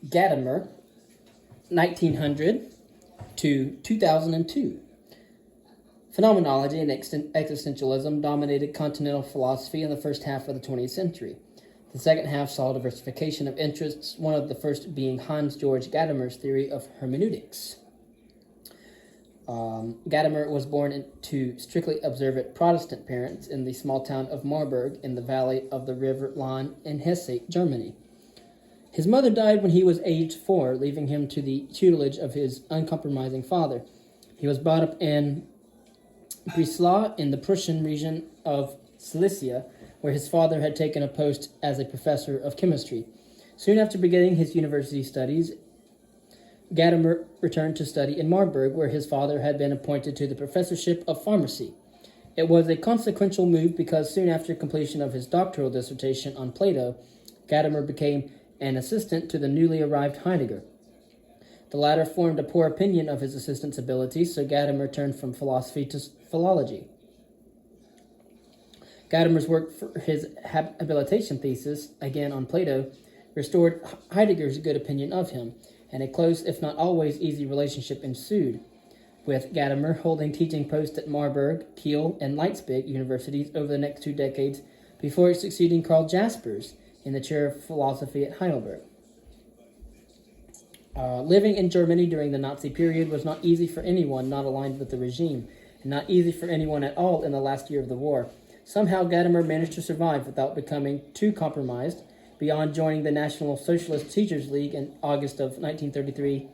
Gadamer, 1900 to 2002. Phenomenology and existentialism dominated continental philosophy in the first half of the 20th century. The second half saw diversification of interests, one of the first being Hans Georg Gadamer's theory of hermeneutics. Gadamer was born to strictly observant Protestant parents in the small town of Marburg in the valley of the River Lahn in Hesse, Germany. His mother died when he was aged 4, leaving him to the tutelage of his uncompromising father. He was brought up in Breslau in the Prussian region of Silesia, where his father had taken a post as a professor of chemistry. Soon after beginning his university studies, Gadamer returned to study in Marburg, where his father had been appointed to the professorship of pharmacy. It was a consequential move because soon after completion of his doctoral dissertation on Plato, Gadamer became an assistant to the newly arrived Heidegger. The latter formed a poor opinion of his assistant's abilities, so Gadamer turned from philosophy to philology. Gadamer's work for his habilitation thesis, again on Plato, restored Heidegger's good opinion of him, and a close, if not always easy, relationship ensued, with Gadamer holding teaching posts at Marburg, Kiel, and Leipzig universities over the next 2 decades before succeeding Karl Jaspers in the chair of philosophy at Heidelberg. Living in Germany during the Nazi period was not easy for anyone not aligned with the regime, and not easy for anyone at all in the last year of the war. Somehow Gadamer managed to survive without becoming too compromised. Beyond joining the National Socialist Teachers League in August of 1933,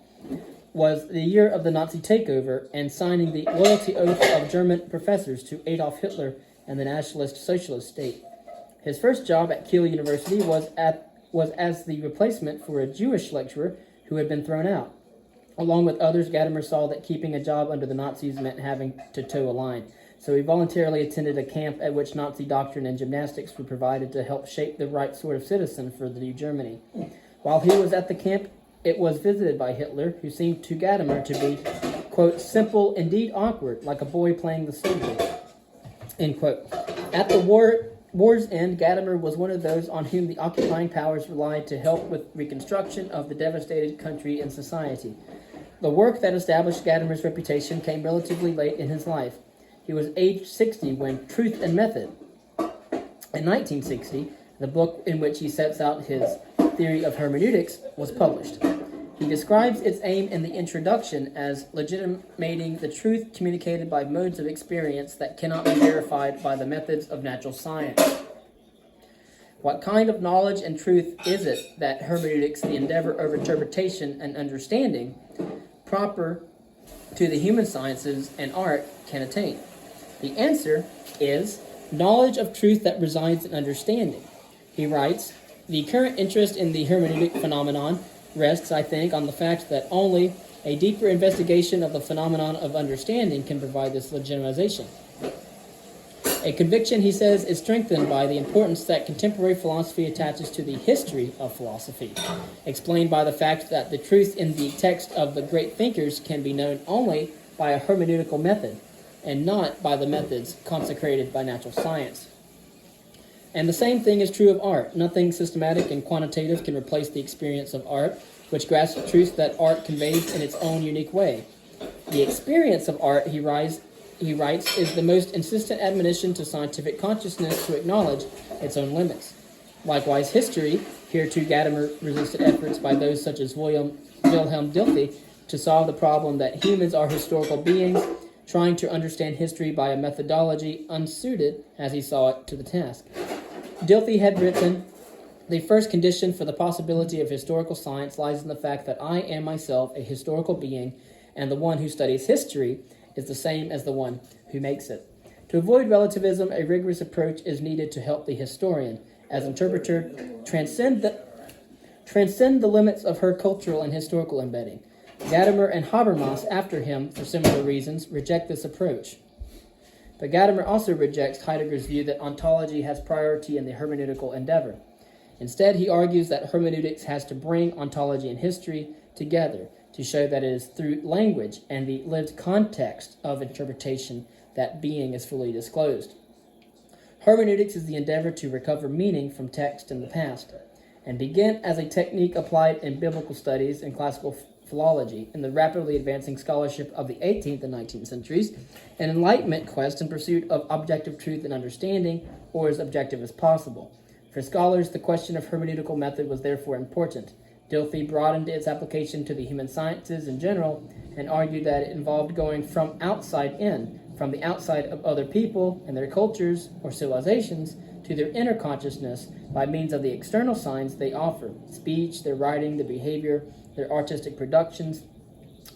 was the year of the Nazi takeover and signing the loyalty oath of German professors to Adolf Hitler and the Nationalist Socialist state. His first job at Kiel University was as the replacement for a Jewish lecturer who had been thrown out. Along with others, Gadamer saw that keeping a job under the Nazis meant having to toe a line. So he voluntarily attended a camp at which Nazi doctrine and gymnastics were provided to help shape the right sort of citizen for the new Germany. While he was at the camp, it was visited by Hitler, who seemed to Gadamer to be, quote, simple, indeed awkward, like a boy playing the soldier, end quote. At the war's end, Gadamer was one of those on whom the occupying powers relied to help with reconstruction of the devastated country and society. The work that established Gadamer's reputation came relatively late in his life. He was age 60 when Truth and Method, in 1960, the book in which he sets out his theory of hermeneutics, was published. He describes its aim in the introduction as legitimating the truth communicated by modes of experience that cannot be verified by the methods of natural science. What kind of knowledge and truth is it that hermeneutics, the endeavor of interpretation and understanding, proper to the human sciences and art, can attain? The answer is knowledge of truth that resides in understanding. He writes, the current interest in the hermeneutic phenomenon rests, I think, on the fact that only a deeper investigation of the phenomenon of understanding can provide this legitimization. A conviction, he says, is strengthened by the importance that contemporary philosophy attaches to the history of philosophy, explained by the fact that the truth in the text of the great thinkers can be known only by a hermeneutical method, and not by the methods consecrated by natural science. And the same thing is true of art. Nothing systematic and quantitative can replace the experience of art, which grasps truths that art conveys in its own unique way. The experience of art, he writes, is the most insistent admonition to scientific consciousness to acknowledge its own limits. Likewise, history, here too Gadamer resisted efforts by those such as Wilhelm Dilthey to solve the problem that humans are historical beings, trying to understand history by a methodology unsuited, as he saw it, to the task. Dilthey had written, the first condition for the possibility of historical science lies in the fact that I am myself a historical being, and the one who studies history is the same as the one who makes it. To avoid relativism, a rigorous approach is needed to help the historian, as interpreter, transcend the limits of her cultural and historical embedding. Gadamer and Habermas, after him, for similar reasons, reject this approach. But Gadamer also rejects Heidegger's view that ontology has priority in the hermeneutical endeavor. Instead, he argues that hermeneutics has to bring ontology and history together to show that it is through language and the lived context of interpretation that being is fully disclosed. Hermeneutics is the endeavor to recover meaning from text in the past. and began as a technique applied in biblical studies and classical philology. In the rapidly advancing scholarship of the 18th and 19th centuries, an Enlightenment quest in pursuit of objective truth and understanding, or as objective as possible. For scholars, the question of hermeneutical method was therefore important. Dilthey broadened its application to the human sciences in general and argued that it involved going from outside in, from the outside of other people and their cultures or civilizations to their inner consciousness by means of the external signs they offer: speech, their writing, their behavior, their artistic productions,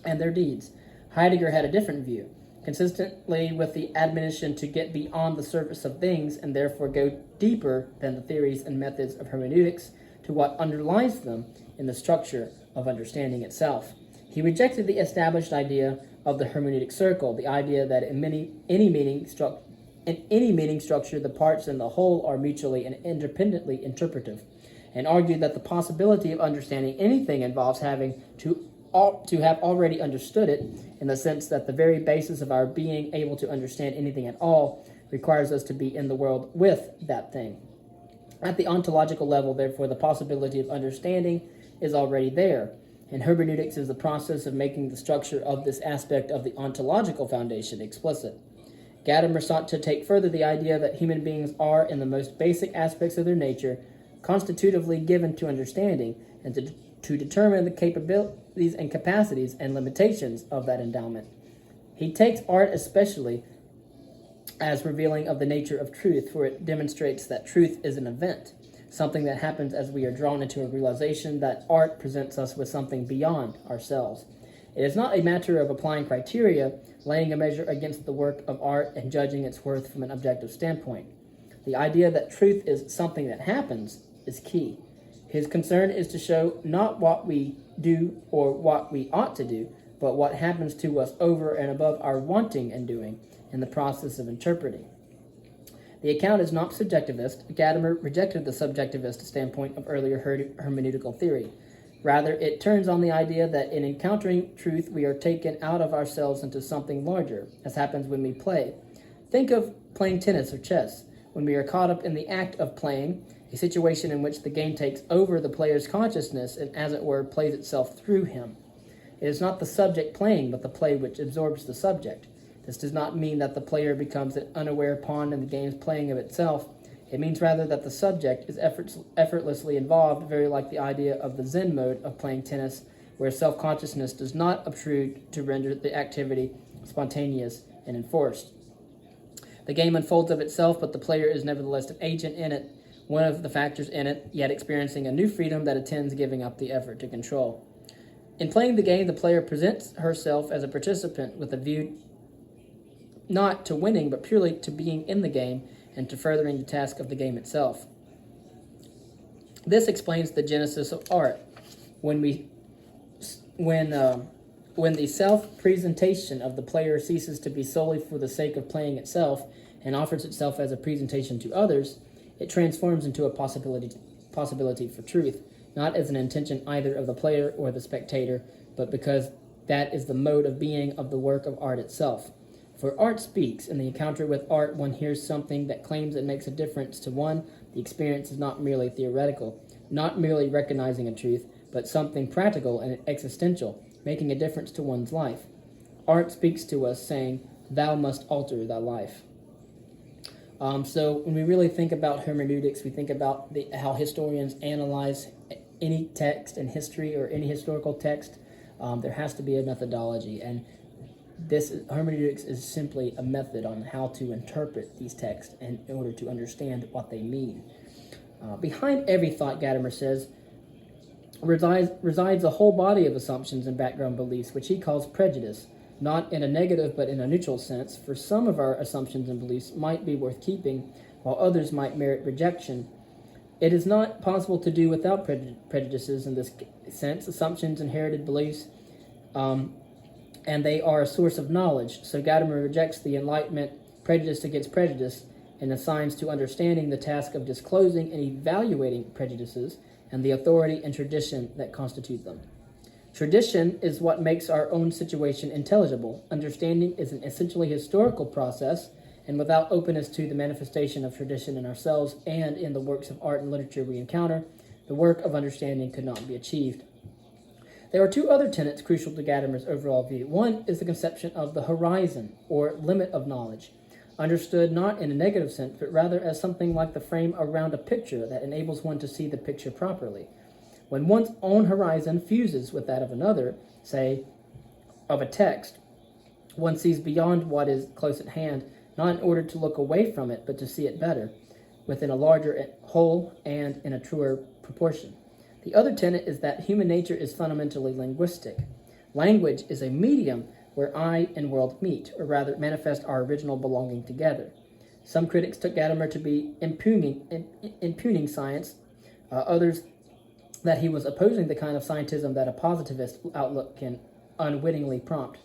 and their deeds. Heidegger had a different view, consistently with the admonition to get beyond the surface of things and therefore go deeper than the theories and methods of hermeneutics to what underlies them in the structure of understanding itself. He rejected the established idea of the hermeneutic circle, the idea that in any meaning structure, the parts and the whole are mutually and independently interpretive, and argued that the possibility of understanding anything involves having to have already understood it, in the sense that the very basis of our being able to understand anything at all requires us to be in the world with that thing. At the ontological level, therefore, the possibility of understanding is already there, and hermeneutics is the process of making the structure of this aspect of the ontological foundation explicit. Gadamer sought to take further the idea that human beings are, in the most basic aspects of their nature, constitutively given to understanding, and to determine the capabilities and capacities and limitations of that endowment. He takes art especially as revealing of the nature of truth, for it demonstrates that truth is an event, something that happens as we are drawn into a realization that art presents us with something beyond ourselves. It is not a matter of applying criteria, laying a measure against the work of art, and judging its worth from an objective standpoint. The idea that truth is something that happens is key. His concern is to show not what we do or what we ought to do, but what happens to us over and above our wanting and doing in the process of interpreting. The account is not subjectivist. Gadamer rejected the subjectivist standpoint of earlier hermeneutical theory. Rather, it turns on the idea that in encountering truth, we are taken out of ourselves into something larger, as happens when we play. Think of playing tennis or chess. When we are caught up in the act of playing, a situation in which the game takes over the player's consciousness and, as it were, plays itself through him. It is not the subject playing, but the play which absorbs the subject. This does not mean that the player becomes an unaware pawn in the game's playing of itself. It means rather that the subject is effortlessly involved, very like the idea of the Zen mode of playing tennis, where self-consciousness does not obtrude to render the activity spontaneous and enforced. The game unfolds of itself, but the player is nevertheless an agent in it, one of the factors in it, yet experiencing a new freedom that attends giving up the effort to control. In playing the game, the player presents herself as a participant with a view not to winning, but purely to being in the game and to furthering the task of the game itself. This explains the genesis of art. When the self-presentation of the player ceases to be solely for the sake of playing itself and offers itself as a presentation to others, it transforms into a possibility for truth, not as an intention either of the player or the spectator, but because that is the mode of being of the work of art itself. For art speaks. In the encounter with art, one hears something that claims it makes a difference to one. The experience is not merely theoretical, not merely recognizing a truth, but something practical and existential, making a difference to one's life. Art speaks to us, saying, "Thou must alter thy life." So when we really think about hermeneutics, we think about how historians analyze any text in history or any historical text. There has to be a methodology, and hermeneutics is simply a method on how to interpret these texts in order to understand what they mean. Behind every thought, Gadamer says, resides a whole body of assumptions and background beliefs, which he calls prejudice, not in a negative but in a neutral sense, for some of our assumptions and beliefs might be worth keeping, while others might merit rejection. It is not possible to do without prejudices in this sense, assumptions, inherited beliefs, and they are a source of knowledge. So Gadamer rejects the Enlightenment prejudice against prejudice and assigns to understanding the task of disclosing and evaluating prejudices and the authority and tradition that constitute them. Tradition is what makes our own situation intelligible. Understanding is an essentially historical process, and without openness to the manifestation of tradition in ourselves and in the works of art and literature we encounter, the work of understanding could not be achieved. There are two other tenets crucial to Gadamer's overall view. One is the conception of the horizon, or limit of knowledge, understood not in a negative sense, but rather as something like the frame around a picture that enables one to see the picture properly. When one's own horizon fuses with that of another, say, of a text, one sees beyond what is close at hand, not in order to look away from it, but to see it better, within a larger whole and in a truer proportion. The other tenet is that human nature is fundamentally linguistic. Language is a medium where I and world meet, or rather manifest our original belonging together. Some critics took Gadamer to be impugning science, others that he was opposing the kind of scientism that a positivist outlook can unwittingly prompt.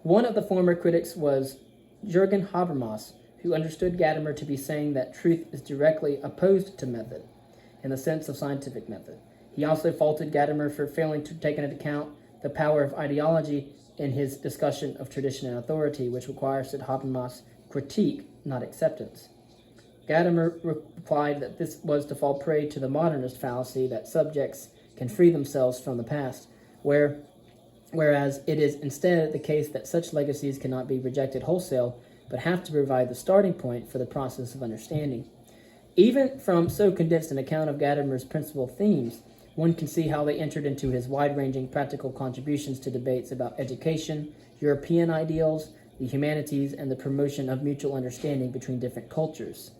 One of the former critics was Jürgen Habermas, who understood Gadamer to be saying that truth is directly opposed to method, in the sense of scientific method. He also faulted Gadamer for failing to take into account the power of ideology in his discussion of tradition and authority, which requires that Habermas critique, not acceptance. Gadamer replied that this was to fall prey to the modernist fallacy that subjects can free themselves from the past, whereas it is instead the case that such legacies cannot be rejected wholesale, but have to provide the starting point for the process of understanding. Even from so condensed an account of Gadamer's principal themes, one can see how they entered into his wide-ranging practical contributions to debates about education, European ideals, the humanities, and the promotion of mutual understanding between different cultures.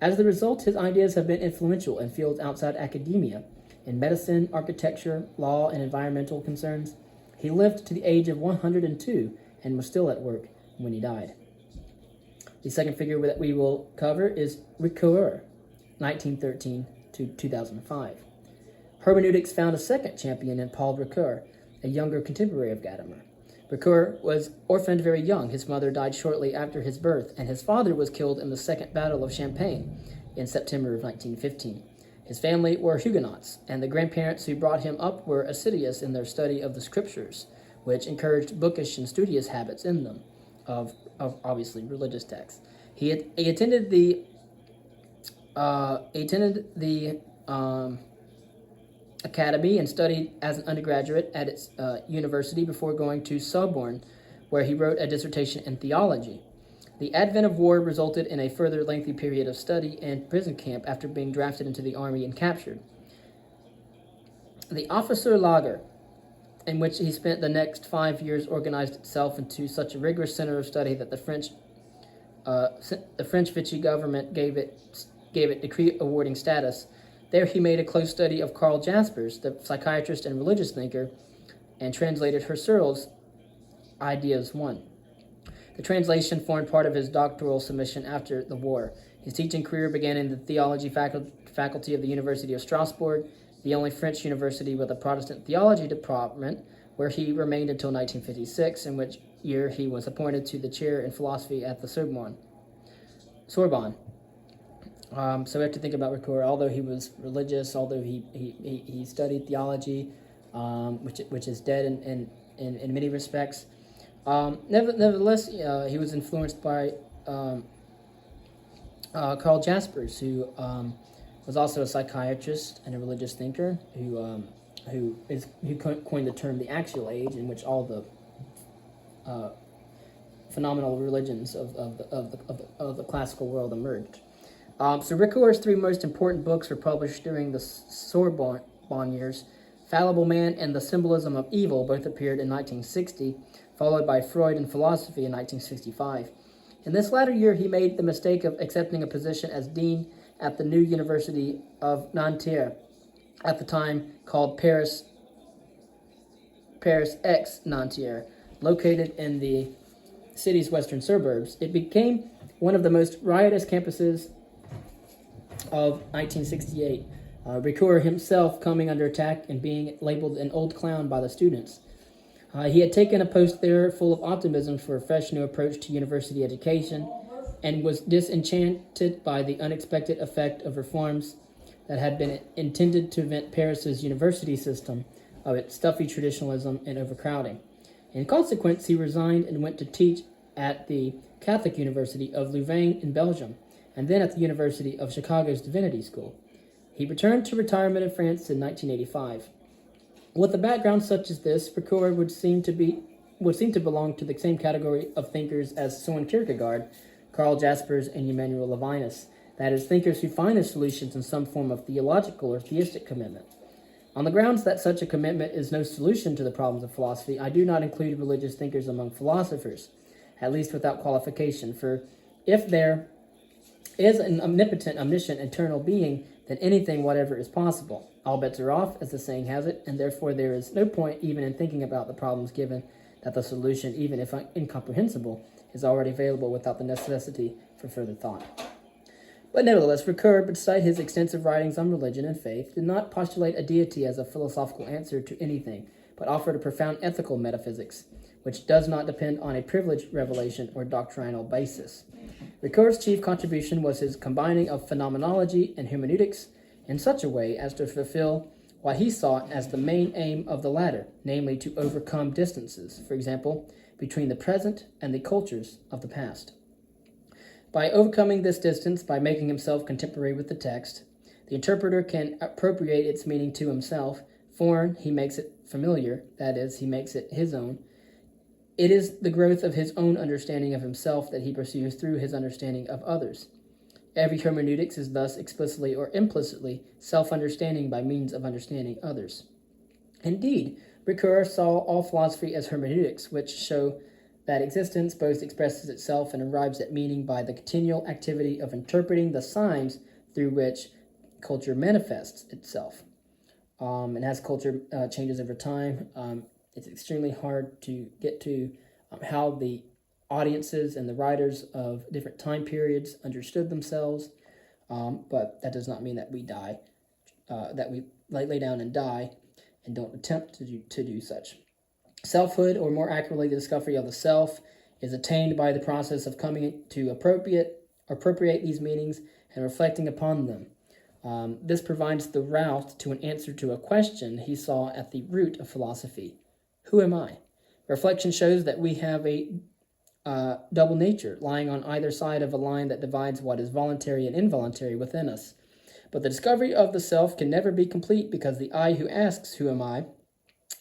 As a result, his ideas have been influential in fields outside academia, in medicine, architecture, law, and environmental concerns. He lived to the age of 102 and was still at work when he died. The second figure that we will cover is Ricoeur, 1913 to 2005. Hermeneutics found a second champion in Paul Ricoeur, a younger contemporary of Gadamer. Ricoeur was orphaned very young. His mother died shortly after his birth, and his father was killed in the Second Battle of Champagne in September of 1915. His family were Huguenots, and the grandparents who brought him up were assiduous in their study of the scriptures, which encouraged bookish and studious habits in them, of obviously religious texts. He attended the academy and studied as an undergraduate at its university before going to Sorbonne, where he wrote a dissertation in theology. The advent of war resulted in a further lengthy period of study and prison camp after being drafted into the army and captured. The Officerlager, in which he spent the next 5 years, organized itself into such a rigorous center of study that the French Vichy government gave it decree awarding status. There he made a close study of Karl Jaspers, the psychiatrist and religious thinker, and translated Husserl's Ideas 1. The translation formed part of his doctoral submission after the war. His teaching career began in the theology faculty of the University of Strasbourg, the only French university with a Protestant theology department, where he remained until 1956, in which year he was appointed to the chair in philosophy at the Sorbonne. So we have to think about Ricoeur. Although he was religious, although he studied theology, which is dead in many respects, nevertheless, he was influenced by Karl Jaspers, who was also a psychiatrist and a religious thinker, who coined the term the axial age, in which all the phenomenal religions of the classical world emerged. So Ricoeur's three most important books were published during the Sorbonne years. Fallible Man and the Symbolism of Evil both appeared in 1960, followed by Freud and Philosophy in 1965. In this latter year, he made the mistake of accepting a position as dean at the new University of Nanterre, at the time called Paris X Nanterre, located in the city's western suburbs. It became one of the most riotous campuses of 1968. Ricoeur himself coming under attack and being labeled an old clown by the students. He had taken a post there full of optimism for a fresh new approach to university education and was disenchanted by the unexpected effect of reforms that had been intended to prevent Paris's university system of its stuffy traditionalism and overcrowding. In consequence, he resigned and went to teach at the Catholic University of Louvain in Belgium, and then at the University of Chicago's Divinity School. He returned to retirement in France in 1985. With a background such as this, Ricoeur would seem to belong to the same category of thinkers as Soren Kierkegaard, Karl Jaspers, and Emmanuel Levinas, that is, thinkers who find their solutions in some form of theological or theistic commitment. On the grounds that such a commitment is no solution to the problems of philosophy, I do not include religious thinkers among philosophers, at least without qualification, for if there is an omnipotent, omniscient, eternal being, then anything whatever is possible. All bets are off, as the saying has it, and therefore there is no point even in thinking about the problems given that the solution, even if incomprehensible, is already available without the necessity for further thought. But nevertheless, Ricoeur, despite his extensive writings on religion and faith, did not postulate a deity as a philosophical answer to anything, but offered a profound ethical metaphysics, which does not depend on a privileged revelation or doctrinal basis. Ricoeur's chief contribution was his combining of phenomenology and hermeneutics in such a way as to fulfill what he saw as the main aim of the latter, namely to overcome distances, for example, between the present and the cultures of the past. By overcoming this distance, by making himself contemporary with the text, the interpreter can appropriate its meaning to himself. Foreign, he makes it familiar, that is, he makes it his own. It is the growth of his own understanding of himself that he pursues through his understanding of others. Every hermeneutics is thus explicitly or implicitly self-understanding by means of understanding others. Indeed, Ricoeur saw all philosophy as hermeneutics, which show that existence both expresses itself and arrives at meaning by the continual activity of interpreting the signs through which culture manifests itself. And as culture changes over time, it's extremely hard to get to how the audiences and the writers of different time periods understood themselves, but that does not mean that we die, that we lay down and die and don't attempt to do such. Selfhood, or more accurately, the discovery of the self, is attained by the process of coming to appropriate these meanings and reflecting upon them. This provides the route to an answer to a question he saw at the root of philosophy. Who am I? Reflection shows that we have a double nature lying on either side of a line that divides what is voluntary and involuntary within us. But the discovery of the self can never be complete because the I who asks, who am I,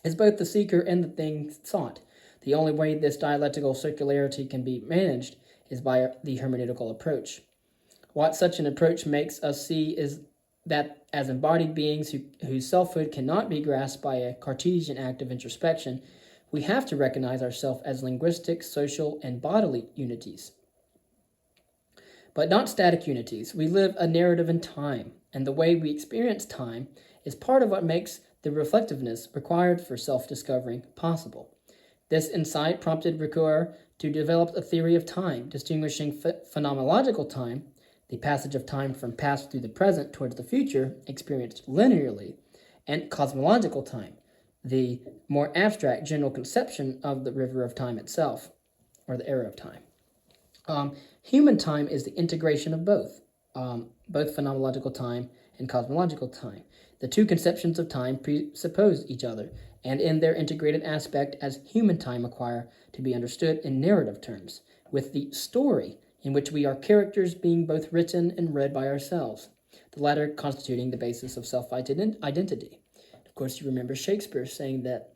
is both the seeker and the thing sought. The only way this dialectical circularity can be managed is by the hermeneutical approach. What such an approach makes us see is that as embodied beings whose selfhood cannot be grasped by a Cartesian act of introspection, we have to recognize ourselves as linguistic, social, and bodily unities. But not static unities. We live a narrative in time, and the way we experience time is part of what makes the reflectiveness required for self-discovery possible. This insight prompted Ricoeur to develop a theory of time, distinguishing phenomenological time, the passage of time from past through the present towards the future, experienced linearly, and cosmological time, the more abstract general conception of the river of time itself, or the era of time. Human time is the integration of both phenomenological time and cosmological time. The two conceptions of time presuppose each other, and in their integrated aspect as human time acquire to be understood in narrative terms, with the story in which we are characters being both written and read by ourselves, the latter constituting the basis of self-identity. Of course, you remember Shakespeare saying that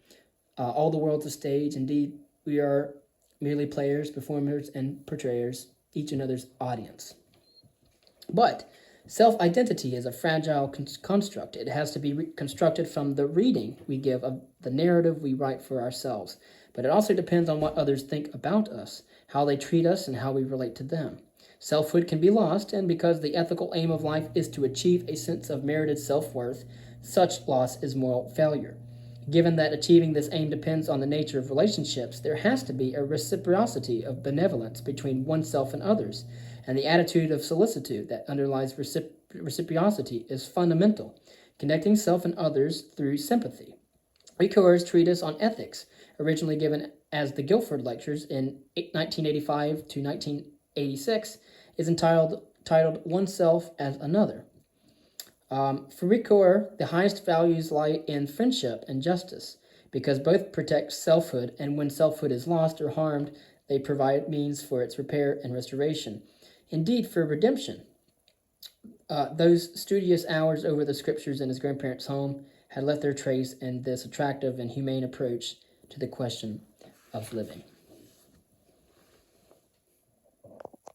all the world's a stage. Indeed, we are merely players, performers, and portrayers, each another's audience. But self-identity is a fragile construct. It has to be constructed from the reading we give of the narrative we write for ourselves. But it also depends on what others think about us, how they treat us, and how we relate to them. Selfhood can be lost, and because the ethical aim of life is to achieve a sense of merited self-worth, such loss is moral failure. Given that achieving this aim depends on the nature of relationships, there has to be a reciprocity of benevolence between oneself and others, and the attitude of solicitude that underlies reciprocity is fundamental, connecting self and others through sympathy. Ricoeur's treatise on ethics, originally given as the Guilford Lectures in 1985 to 1986, is entitled Oneself as Another. For Ricoeur, the highest values lie in friendship and justice, because both protect selfhood, and when selfhood is lost or harmed, they provide means for its repair and restoration. Indeed, for redemption, Those studious hours over the scriptures in his grandparents' home had left their trace in this attractive and humane approach to the question of living.